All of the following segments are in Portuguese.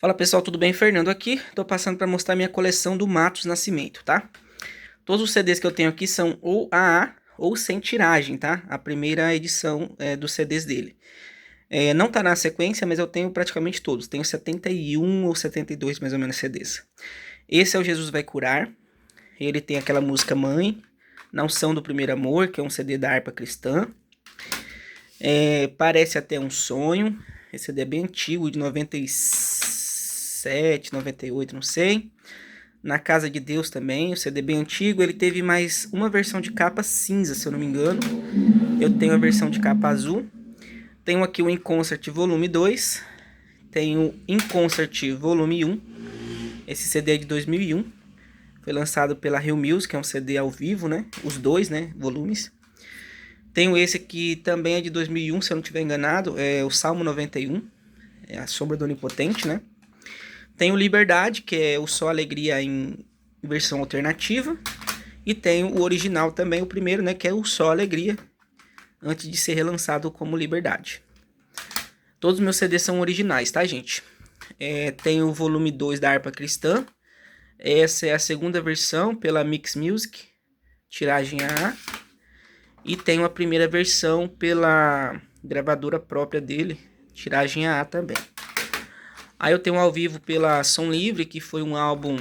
Fala pessoal, tudo bem? Fernando aqui. Tô passando para mostrar minha coleção do Matos Nascimento, tá? Todos os CDs que eu tenho aqui são ou AA ou sem tiragem, tá? A primeira edição dos CDs dele. Não tá na sequência, mas eu tenho praticamente todos. Tenho 71 ou 72 mais ou menos CDs. Esse é o Jesus Vai Curar. Ele tem aquela música Mãe, Na Unção do Primeiro Amor, que é um CD da harpa cristã. Parece até um sonho. Esse CD é bem antigo, de 97, 98, não sei. Na Casa de Deus também, o CD bem antigo. Ele teve mais uma versão de capa cinza, se eu não me engano. Eu tenho a versão de capa azul. Tenho aqui o In Concert Volume 2. Tenho o In Concert Volume 1. Esse CD é de 2001. Foi lançado pela Rio Music, é um CD ao vivo, né? Os dois, né? Volumes. Tenho esse aqui também é de 2001, se eu não estiver enganado. É o Salmo 91. É a Sombra do Onipotente, né? Tenho Liberdade, que é o Só Alegria em versão alternativa. E tenho o original também, o primeiro, né? Que é o Só Alegria, antes de ser relançado como Liberdade. Todos os meus CDs são originais, tá, gente? Tenho o volume 2 da Harpa Cristã. Essa é a segunda versão pela Mix Music, tiragem AA. E tenho a primeira versão pela gravadora própria dele, tiragem AA também. Aí eu tenho ao vivo pela Som Livre, que foi um álbum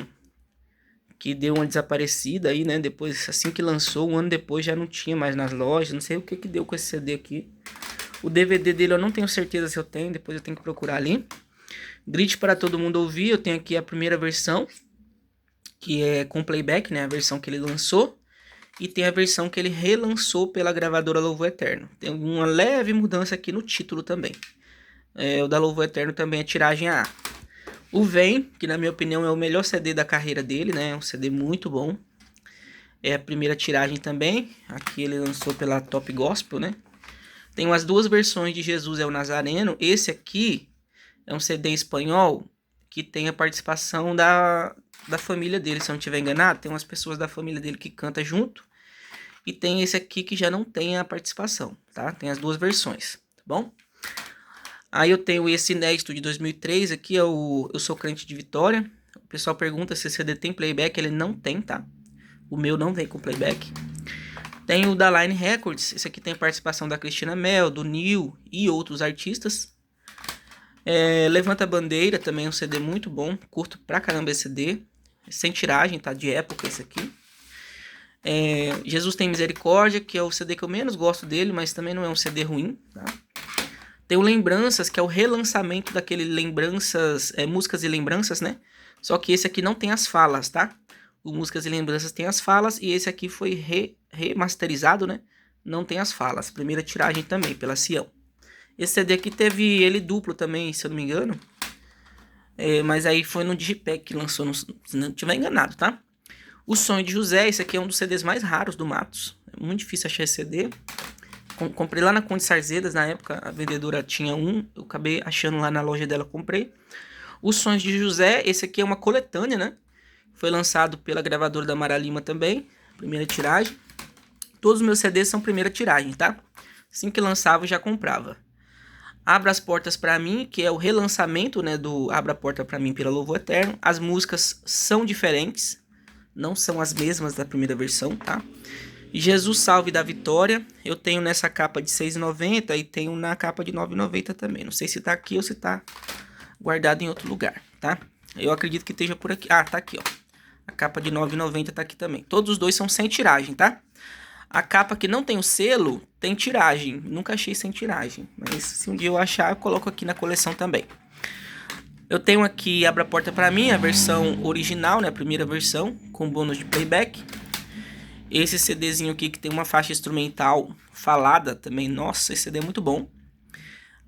que deu uma desaparecida aí, né? Depois, assim que lançou, um ano depois já não tinha mais nas lojas. Não sei o que que deu com esse CD aqui. O DVD dele eu não tenho certeza se eu tenho, depois eu tenho que procurar ali. Grite para todo mundo ouvir, eu tenho aqui a primeira versão, que é com playback, né? A versão que ele lançou. E tem a versão que ele relançou pela gravadora Louvor Eterno. Tem uma leve mudança aqui no título também. O da Louvor Eterno também é tiragem AA. O Vem, que na minha opinião é o melhor CD da carreira dele, né? É um CD muito bom. É a primeira tiragem também. Aqui ele lançou pela Top Gospel, né? Tem as duas versões de Jesus é o Nazareno. Esse aqui é um CD em espanhol que tem a participação da família dele, se eu não estiver enganado. Tem umas pessoas da família dele que cantam junto. E tem esse aqui que já não tem a participação, tá? Tem as duas versões, tá bom? Aí eu tenho esse inédito de 2003 aqui, é o Eu Sou Crente de Vitória. O pessoal pergunta se esse CD tem playback, ele não tem, tá? O meu não vem com playback. Tem o da Line Records, esse aqui tem a participação da Cristina Mel, do Nil e outros artistas. Levanta a Bandeira, também é um CD muito bom, curto pra caramba esse CD. Sem tiragem, tá? De época esse aqui. Jesus Tem Misericórdia, que é o CD que eu menos gosto dele, mas também não é um CD ruim, tá? Tem o Lembranças, que é o relançamento daquele Lembranças, Músicas e Lembranças, né? Só que esse aqui não tem as falas, tá? O Músicas e Lembranças tem as falas e esse aqui foi remasterizado, né? Não tem as falas. Primeira tiragem também, pela Sião. Esse CD aqui teve ele duplo também, se eu não me engano. Mas aí foi no Digipack que lançou, se não estiver enganado, tá? O Sonho de José, esse aqui é um dos CDs mais raros do Matos. É muito difícil achar esse CD. Comprei lá na Conde Sarzedas, na época a vendedora tinha um. Eu acabei achando lá na loja dela, comprei. Os Sonhos de José, esse aqui é uma coletânea, né? Foi lançado pela gravadora da Mara Lima também. Primeira tiragem. Todos os meus CDs são primeira tiragem, tá? Assim que lançava, eu já comprava. Abra as Portas Pra Mim, que é o relançamento, né, do Abra a Porta Pra Mim pela Louvor Eterno. As músicas são diferentes. Não são as mesmas da primeira versão, tá? Jesus Salve da Vitória. Eu tenho nessa capa de R$ 6,90 e tenho na capa de R$ 9,90 também. Não sei se tá aqui ou se tá guardado em outro lugar, tá? Eu acredito que esteja por aqui. Ah, tá aqui, ó. A capa de R$ 9,90 tá aqui também. Todos os dois são sem tiragem, tá? A capa que não tem o selo tem tiragem. Nunca achei sem tiragem. Mas se um dia eu achar, eu coloco aqui na coleção também. Eu tenho aqui Abra a Porta Pra Mim, a versão original, né? A primeira versão, com bônus de playback. Esse CDzinho aqui que tem uma faixa instrumental falada também. Nossa, esse CD é muito bom.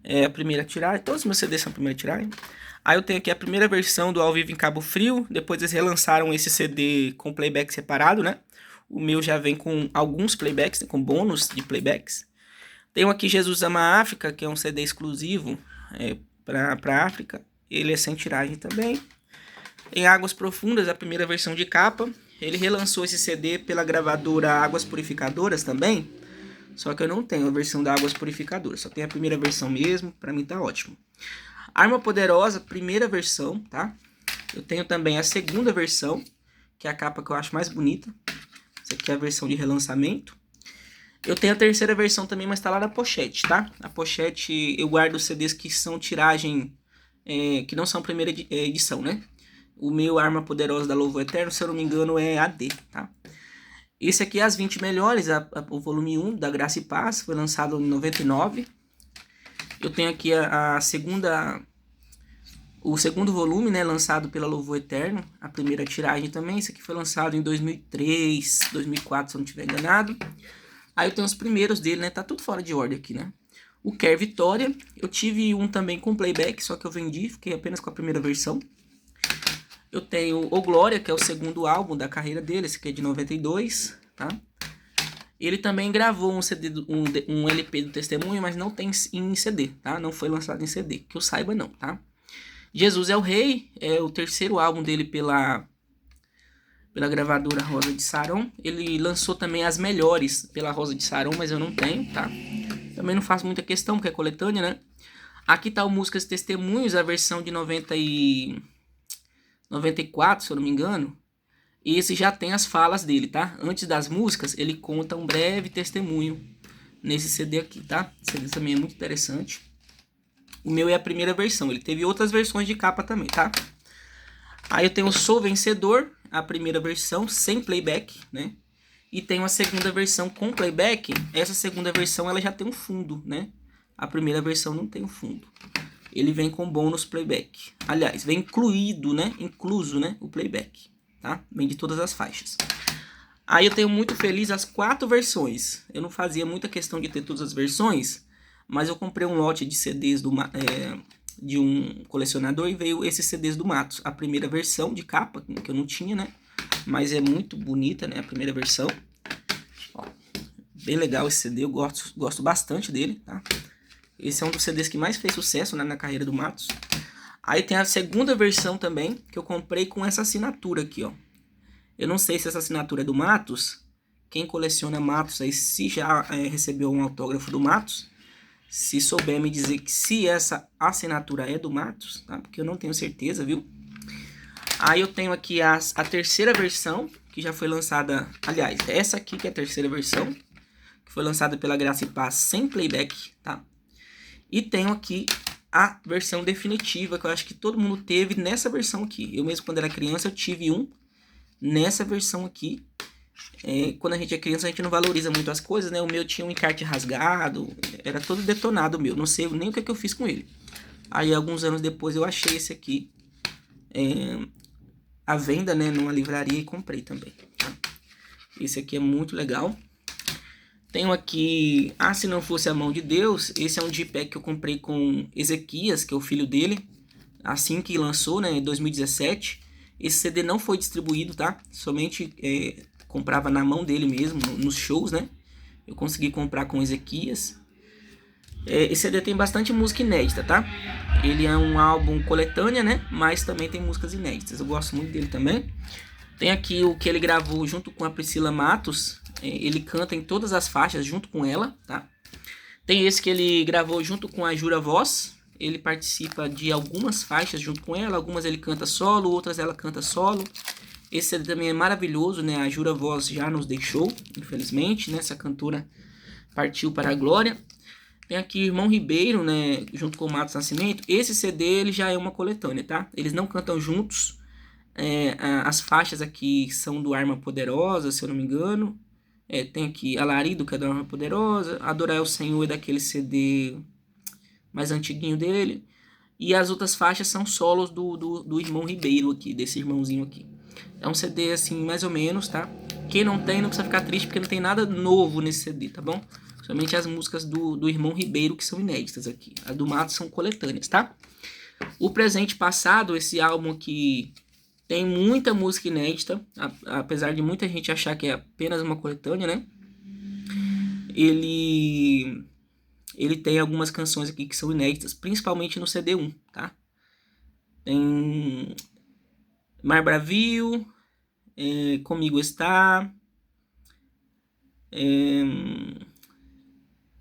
É a primeira tiragem. Todos os meus CDs são a primeira tiragem. Aí eu tenho aqui a primeira versão do Ao Vivo em Cabo Frio. Depois eles relançaram esse CD com playback separado, né? O meu já vem com alguns playbacks, com bônus de playbacks. Tenho aqui Jesus Ama a África, que é um CD exclusivo para África. Ele é sem tiragem também. Em Águas Profundas, a primeira versão de capa. Ele relançou esse CD pela gravadora Águas Purificadoras também. Só que eu não tenho a versão da Águas Purificadoras. Só tem a primeira versão mesmo. Pra mim tá ótimo. Arma Poderosa, primeira versão, tá? Eu tenho também a segunda versão, que é a capa que eu acho mais bonita. Essa aqui é a versão de relançamento. Eu tenho a terceira versão também, mas tá lá na pochete, tá? A pochete eu guardo os CDs que são tiragem, que não são primeira edição, né? O meu Arma Poderosa da Louvor Eterno, se eu não me engano, é AD, tá? Esse aqui é as 20 melhores, o volume 1 da Graça e Paz, foi lançado em 99. Eu tenho aqui o segundo volume, né, lançado pela Louvor Eterno, a primeira tiragem também. Esse aqui foi lançado em 2003, 2004, se eu não estiver enganado. Aí eu tenho os primeiros dele, né, tá tudo fora de ordem aqui, né. O Quer Vitória, eu tive um também com playback, só que eu vendi, fiquei apenas com a primeira versão. Eu tenho o Glória, que é o segundo álbum da carreira dele, esse aqui é de 92, tá? Ele também gravou um LP do Testemunho, mas não tem em CD, tá? Não foi lançado em CD, que eu saiba não, tá? Jesus é o Rei, é o terceiro álbum dele pela gravadora Rosa de Saron. Ele lançou também As Melhores pela Rosa de Saron, mas eu não tenho, tá? Também não faço muita questão, porque é coletânea, né? Aqui tá o Músicas Testemunhos, a versão de 94, se eu não me engano. E esse já tem as falas dele, tá? Antes das músicas, ele conta um breve testemunho nesse CD aqui, tá? Esse CD também é muito interessante. O meu é a primeira versão, ele teve outras versões de capa também, tá? Aí eu tenho o Sou Vencedor, a primeira versão, sem playback, né? E tenho a segunda versão com playback. Essa segunda versão, ela já tem um fundo, né? A primeira versão não tem um fundo. Ele vem com bônus playback. Aliás, vem incluído, né? Incluso, né? O playback, tá? Vem de todas as faixas. Aí eu tenho muito feliz as 4 versões. Eu não fazia muita questão de ter todas as versões, mas eu comprei um lote de CDs de um colecionador e veio esses CDs do Matos. A primeira versão de capa, que eu não tinha, né? Mas é muito bonita, né? A primeira versão. Ó, bem legal esse CD, eu gosto bastante dele, tá? Esse é um dos CDs que mais fez sucesso, né, na carreira do Matos. Aí tem a segunda versão também, que eu comprei com essa assinatura aqui, ó. Eu não sei se essa assinatura é do Matos. Quem coleciona Matos aí, se já recebeu um autógrafo do Matos, se souber me dizer que se essa assinatura é do Matos, tá? Porque eu não tenho certeza, viu? Aí eu tenho aqui a terceira versão, que já foi lançada... Aliás, essa aqui que é a terceira versão, que foi lançada pela Graça e Paz sem playback, tá? E tenho aqui a versão definitiva, que eu acho que todo mundo teve nessa versão aqui. Eu mesmo, quando era criança, eu tive um nessa versão aqui. Quando a gente é criança, a gente não valoriza muito as coisas, né? O meu tinha um encarte rasgado, era todo detonado o meu. Não sei nem o que eu fiz com ele. Aí, alguns anos depois, eu achei esse aqui à venda, né? Numa livraria e comprei também, tá? Esse aqui é muito legal. Tenho aqui, Se Não Fosse a Mão de Deus. Esse é um Digipack que eu comprei com Ezequias, que é o filho dele, assim que lançou, né, em 2017. Esse CD não foi distribuído, tá? Somente comprava na mão dele mesmo, nos shows, né? Eu consegui comprar com Ezequias. Esse CD tem bastante música inédita, tá? Ele é um álbum coletânea, né? Mas também tem músicas inéditas. Eu gosto muito dele também. Tem aqui o que ele gravou junto com a Priscila Matos. Ele canta em todas as faixas junto com ela, tá? Tem esse que ele gravou junto com a Jura Voz. Ele participa de algumas faixas junto com ela. Algumas ele canta solo, outras ela canta solo. Esse CD também é maravilhoso, né? A Jura Voz já nos deixou, infelizmente, né? Essa cantora partiu para a glória. Tem aqui Irmão Ribeiro, né? Junto com o Matos Nascimento. Esse CD ele já é uma coletânea, tá? Eles não cantam juntos. As faixas aqui são do Arma Poderosa, se eu não me engano. Tem aqui Alarido, que é do Arma Poderosa. Adorar o Senhor é daquele CD mais antiguinho dele. E as outras faixas são solos do Irmão Ribeiro aqui, desse irmãozinho aqui. É um CD assim, mais ou menos, tá? Quem não tem, não precisa ficar triste, porque não tem nada novo nesse CD, tá bom? Somente as músicas do Irmão Ribeiro que são inéditas aqui. As do Matos são coletâneas, tá? O Presente Passado, esse álbum aqui, tem muita música inédita, apesar de muita gente achar que é apenas uma coletânea, né? Ele tem algumas canções aqui que são inéditas, principalmente no CD1, tá? Tem Mar Bravio, Comigo Está,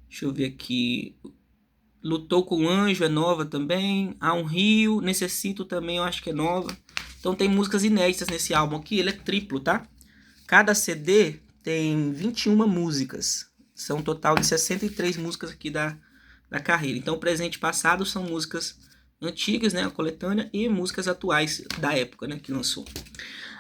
deixa eu ver aqui, Lutou com o Anjo é nova também. Há um Rio, Necessito também eu acho que é nova. Então tem músicas inéditas nesse álbum aqui, ele é triplo, tá? Cada CD tem 21 músicas. São um total de 63 músicas aqui da carreira. Então presente e passado são músicas antigas, né, a coletânea, e músicas atuais da época, né, que lançou.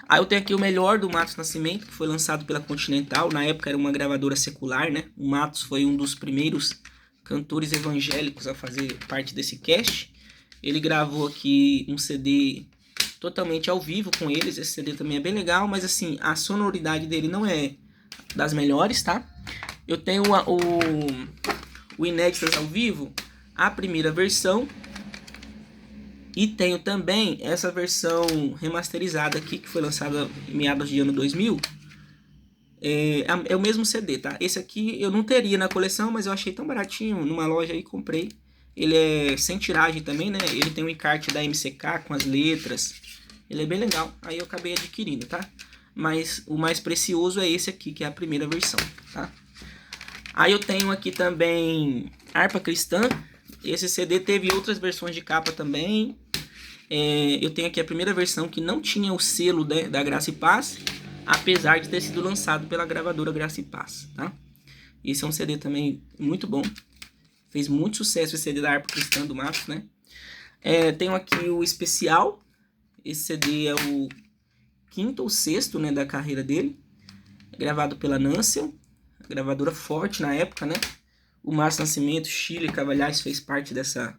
Aí eu tenho aqui o melhor do Matos Nascimento, que foi lançado pela Continental. Na época era uma gravadora secular, né? O Matos foi um dos primeiros cantores evangélicos a fazer parte desse cast. Ele gravou aqui um CD totalmente ao vivo com eles. Esse CD também é bem legal, mas assim, a sonoridade dele não é das melhores, tá? Eu tenho o Inéditas ao vivo, a primeira versão, e tenho também essa versão remasterizada aqui, que foi lançada em meados de ano 2000. É o mesmo CD, tá? Esse aqui eu não teria na coleção, mas eu achei tão baratinho numa loja e comprei. Ele é sem tiragem também, né? Ele tem um encarte da MCK com as letras. Ele é bem legal, aí eu acabei adquirindo, tá? Mas o mais precioso é esse aqui, que é a primeira versão, tá? Aí eu tenho aqui também Harpa Cristã. Esse CD teve outras versões de capa também. Eu tenho aqui a primeira versão que não tinha o selo da Graça e Paz, apesar de ter sido lançado pela gravadora Graça e Paz, tá? Esse é um CD também muito bom. Fez muito sucesso esse CD da Harpa Cristã do Matos, né? Tenho aqui o especial. Esse CD é o quinto ou sexto, né, da carreira dele. Gravado pela Nancel, gravadora forte na época, né? O Márcio Nascimento, Chile Cavalhais fez parte dessa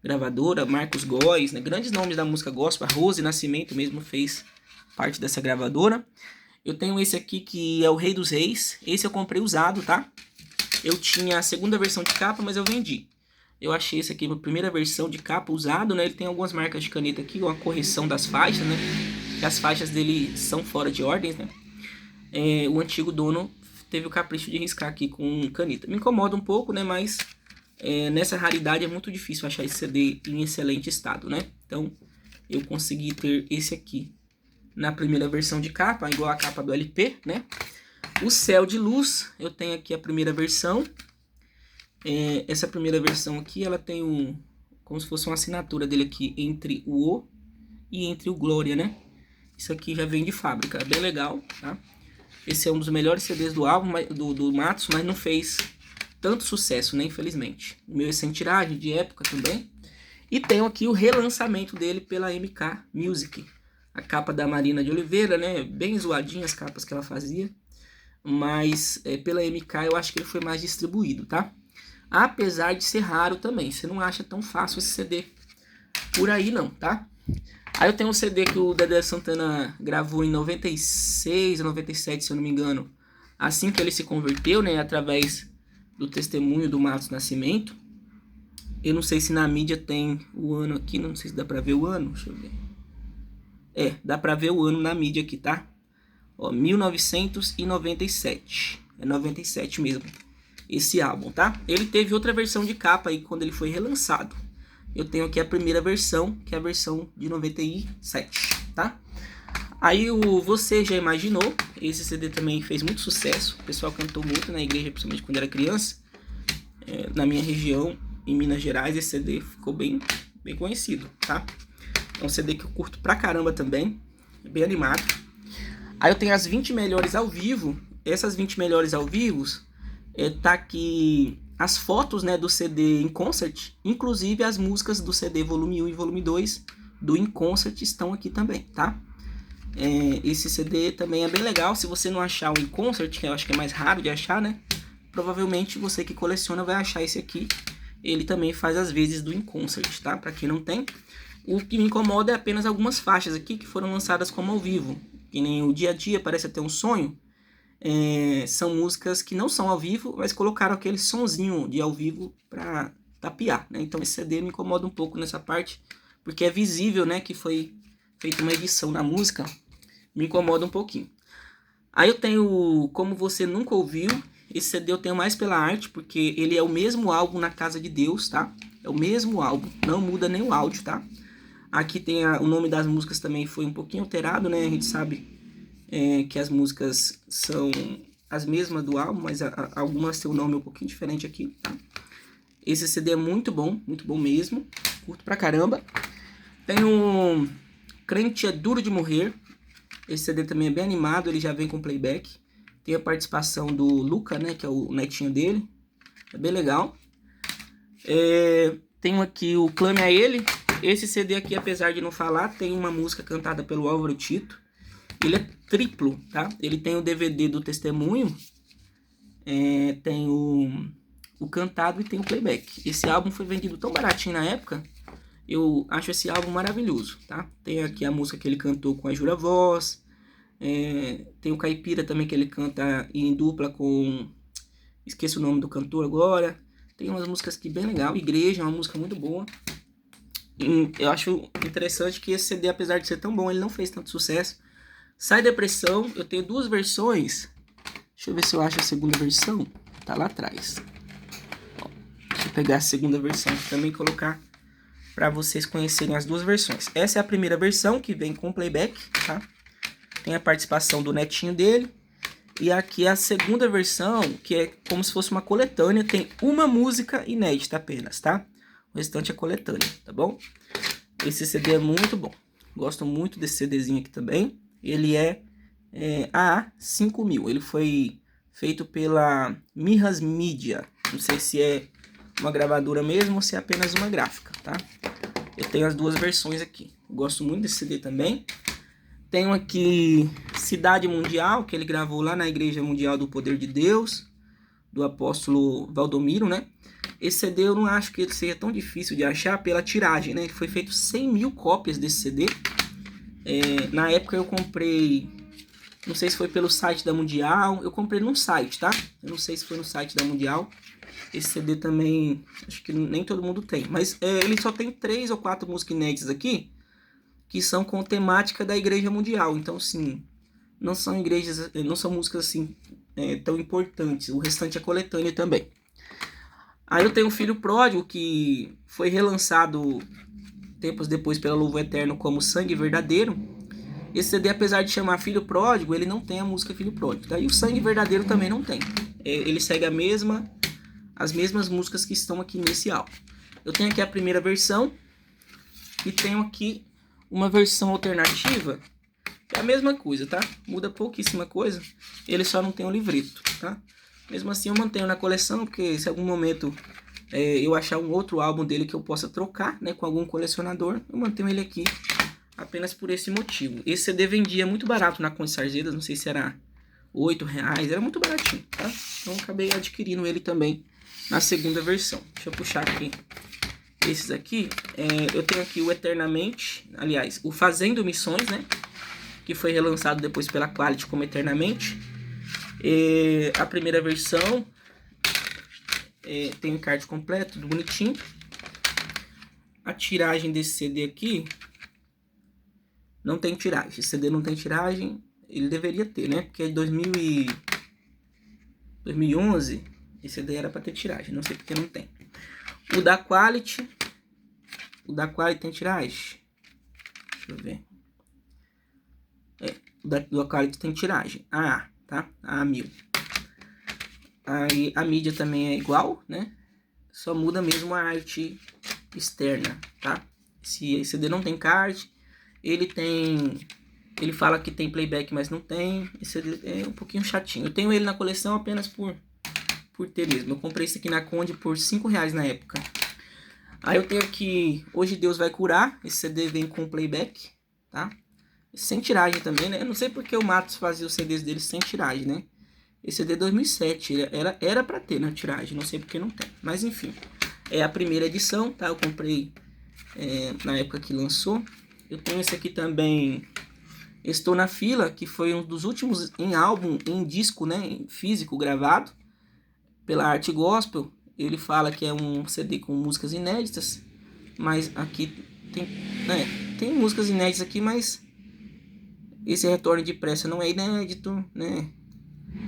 gravadora, Marcos Góes, né? Grandes nomes da música gospel. A Rose Nascimento mesmo fez parte dessa gravadora. Eu tenho esse aqui que é o Rei dos Reis. Esse eu comprei usado, tá? Eu tinha a segunda versão de capa, mas eu vendi. Eu achei esse aqui a primeira versão de capa usado, né? Ele tem algumas marcas de caneta aqui, uma correção das faixas, né? Que as faixas dele são fora de ordem, né? O antigo dono teve o capricho de riscar aqui com caneta. Me incomoda um pouco, né? Mas nessa raridade é muito difícil achar esse CD em excelente estado, né? Então eu consegui ter esse aqui na primeira versão de capa, igual a capa do LP, né? O Céu de Luz, eu tenho aqui a primeira versão. Essa primeira versão aqui, ela tem como se fosse uma assinatura dele aqui entre o O e entre o Glória, né? Isso aqui já vem de fábrica, é bem legal, tá? Esse é um dos melhores CDs do álbum, do Matos, mas não fez tanto sucesso, né? Infelizmente. O meu é sem tiragem, de época também. E tenho aqui o relançamento dele pela MK Music. A capa da Marina de Oliveira, né? Bem zoadinha as capas que ela fazia. Mas pela MK eu acho que ele foi mais distribuído, tá? Apesar de ser raro também. Você não acha tão fácil esse CD por aí não, tá? Aí eu tenho um CD que o Dedé Santana gravou em 96 ou 97, se eu não me engano. Assim que ele se converteu, né? Através do testemunho do Matos Nascimento. Eu não sei se na mídia tem o ano aqui, não sei se dá pra ver o ano. Deixa eu ver. Dá pra ver o ano na mídia aqui, tá? Ó, 1997. É 97 mesmo. Esse álbum, tá? Ele teve outra versão de capa aí quando ele foi relançado. Eu tenho aqui a primeira versão, que é a versão de 97, tá? Aí Você Já Imaginou, esse CD também fez muito sucesso. O pessoal cantou muito na igreja, principalmente quando era criança. Na minha região, em Minas Gerais, esse CD ficou bem conhecido, tá? É um CD que eu curto pra caramba também, é bem animado. Aí eu tenho as 20 melhores ao vivo. Essas 20 melhores ao vivo, tá aqui as fotos, né, do CD In Concert, inclusive as músicas do CD volume 1 e volume 2 do In Concert estão aqui também, tá? Esse CD também é bem legal. Se você não achar o In Concert, que eu acho que é mais raro de achar, né? Provavelmente você que coleciona vai achar esse aqui. Ele também faz as vezes do In Concert, tá? Pra quem não tem. O que me incomoda é apenas algumas faixas aqui que foram lançadas como ao vivo. Que nem o Dia a Dia, Parece Até um Sonho. São músicas que não são ao vivo, mas colocaram aquele sonzinho de ao vivo pra tapear, né? Então esse CD me incomoda um pouco nessa parte, porque é visível, né, que foi feita uma edição na música. Me incomoda um pouquinho. Aí eu tenho Como Você Nunca Ouviu. Esse CD eu tenho mais pela arte, porque ele é o mesmo álbum Na Casa de Deus, tá? É o mesmo álbum, não muda nem o áudio, tá? Aqui tem o nome das músicas também foi um pouquinho alterado, né? A gente sabe que as músicas são as mesmas do álbum, mas algumas têm um nome um pouquinho diferente aqui, tá? Esse CD é muito bom mesmo. Curto pra caramba. Tem o Crente é Duro de Morrer. Esse CD também é bem animado, ele já vem com playback. Tem a participação do Luca, né, que é o netinho dele. É bem legal. Tenho aqui o Clame a Ele. Esse CD aqui, apesar de não falar, tem uma música cantada pelo Álvaro Tito. Ele é triplo, tá? Ele tem o DVD do Testemunho, tem o cantado e tem o playback. Esse álbum foi vendido tão baratinho na época, eu acho esse álbum maravilhoso, tá? Tem aqui a música que ele cantou com a Jura Voz, tem o Caipira também que ele canta em dupla com... Esqueço o nome do cantor agora. Tem umas músicas aqui bem legal. Igreja é uma música muito boa. E eu acho interessante que esse CD, apesar de ser tão bom, ele não fez tanto sucesso. Sai Depressão, eu tenho duas versões. Deixa eu ver se eu acho a segunda versão. Tá lá atrás. Ó, deixa eu pegar a segunda versão aqui também e colocar para vocês conhecerem as duas versões. Essa é a primeira versão, que vem com playback, tá? Tem a participação do netinho dele. E aqui a segunda versão, que é como se fosse uma coletânea, tem uma música inédita apenas, tá? O restante é coletânea, tá bom? Esse CD é muito bom. Gosto muito desse CDzinho aqui também. Ele é AA5000. Ele foi feito pela Mirras Media. Não sei se é uma gravadora mesmo ou se é apenas uma gráfica, tá? Eu tenho as duas versões aqui. Gosto muito desse CD também. Tenho aqui Cidade Mundial, que ele gravou lá na Igreja Mundial do Poder de Deus, do apóstolo Valdomiro, né? Esse CD eu não acho que ele seja tão difícil de achar pela tiragem, né? Foi feito 100.000 cópias desse CD. Na época eu comprei, não sei se foi pelo site da Mundial, eu comprei num site, tá? Eu não sei se foi no site da Mundial. Esse CD também, acho que nem todo mundo tem. Mas ele só tem 3 ou 4 músicas inéditas aqui, que são com temática da Igreja Mundial. Então, sim, não são músicas assim tão importantes. O restante é coletânea também. Aí eu tenho o Filho Pródigo, que foi relançado tempos depois pela Louvo Eterno como Sangue Verdadeiro. Esse CD, apesar de chamar Filho Pródigo, ele não tem a música Filho Pródigo, tá? E o Sangue Verdadeiro também não tem. Ele segue as mesmas músicas que estão aqui nesse álbum. Eu tenho aqui a primeira versão e tenho aqui uma versão alternativa, que é a mesma coisa, tá? Muda pouquíssima coisa, ele só não tem o livreto, tá? Mesmo assim eu mantenho na coleção, porque se em algum momento eu achar um outro álbum dele que eu possa trocar, né, com algum colecionador, eu mantenho ele aqui apenas por esse motivo. Esse CD vendia muito barato na Conde Sarzedas, não sei se era R$8, era muito baratinho, tá? Então eu acabei adquirindo ele também na segunda versão. Deixa eu puxar aqui esses aqui. Eu tenho aqui o Eternamente, aliás, o Fazendo Missões, né? Que foi relançado depois pela Quality como Eternamente. A primeira versão tem o encarte completo, tudo bonitinho. A tiragem desse CD aqui não tem tiragem. Esse CD não tem tiragem. Ele deveria ter, né? Porque é de 2011 esse CD era para ter tiragem. Não sei porque não tem. O da Quality tem tiragem? Deixa eu ver. O da Quality tem tiragem. Tá? A1000. Aí a mídia também é igual, né? Só muda mesmo a arte externa, tá? Esse CD não tem card. Ele fala que tem playback, mas não tem. Esse CD é um pouquinho chatinho. Eu tenho ele na coleção apenas por ter mesmo. Eu comprei esse aqui na Conde por R$5 na época. Aí eu tenho aqui Hoje Deus Vai Curar. Esse CD vem com playback, tá? Sem tiragem também, né? Eu não sei porque o Matos fazia os CDs dele sem tiragem, né? Esse CD é 2007. Era pra ter na tiragem. Não sei porque não tem. Mas enfim. É a primeira edição, tá? Eu comprei na época que lançou. Eu tenho esse aqui também, Estou na Fila, que foi um dos últimos em álbum, em disco, né? Em físico gravado pela Arte Gospel. Ele fala que é um CD com músicas inéditas, mas aqui tem músicas inéditas aqui, mas esse Retorno de Pressa não é inédito, né?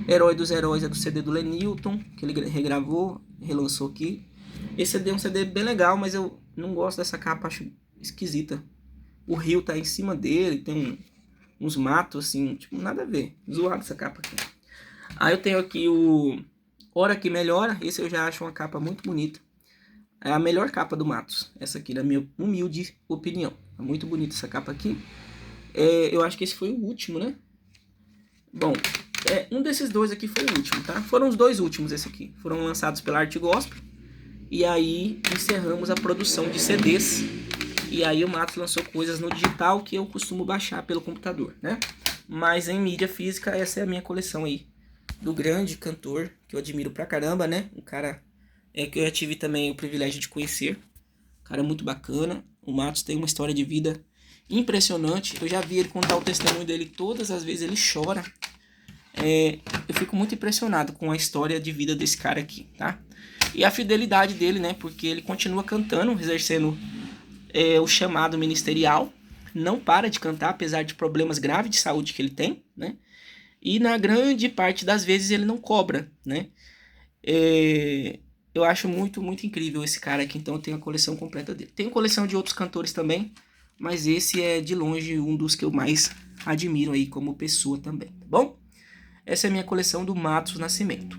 Herói dos Heróis é do CD do Lenilton, que ele regravou, relançou aqui. Esse CD é um CD bem legal, mas eu não gosto dessa capa, acho esquisita. O rio tá em cima dele, tem uns matos assim, tipo, nada a ver. Zoado essa capa aqui. Aí eu tenho aqui o Hora Que Melhora. Esse eu já acho uma capa muito bonita. É a melhor capa do Matos, essa aqui, na minha humilde opinião. É muito bonita essa capa aqui. Eu acho que esse foi o último, né? Bom, um desses dois aqui foi o último, tá? Foram os dois últimos esse aqui. Foram lançados pela Arte Gospel. E aí encerramos a produção de CDs. E aí o Matos lançou coisas no digital que eu costumo baixar pelo computador, né? Mas em mídia física, essa é a minha coleção aí. Do grande cantor, que eu admiro pra caramba, né? Um cara que eu já tive também o privilégio de conhecer. Um cara muito bacana. O Matos tem uma história de vida impressionante. Eu já vi ele contar o testemunho dele todas as vezes, ele chora. Eu fico muito impressionado com a história de vida desse cara aqui, tá? E a fidelidade dele, né? Porque ele continua cantando, exercendo o chamado ministerial. Não para de cantar, apesar de problemas graves de saúde que ele tem, né? E na grande parte das vezes ele não cobra, né? Eu acho muito, muito incrível esse cara aqui, então eu tenho a coleção completa dele. Tenho coleção de outros cantores também, mas esse é de longe um dos que eu mais admiro aí como pessoa também, tá bom? Essa é a minha coleção do Matos Nascimento.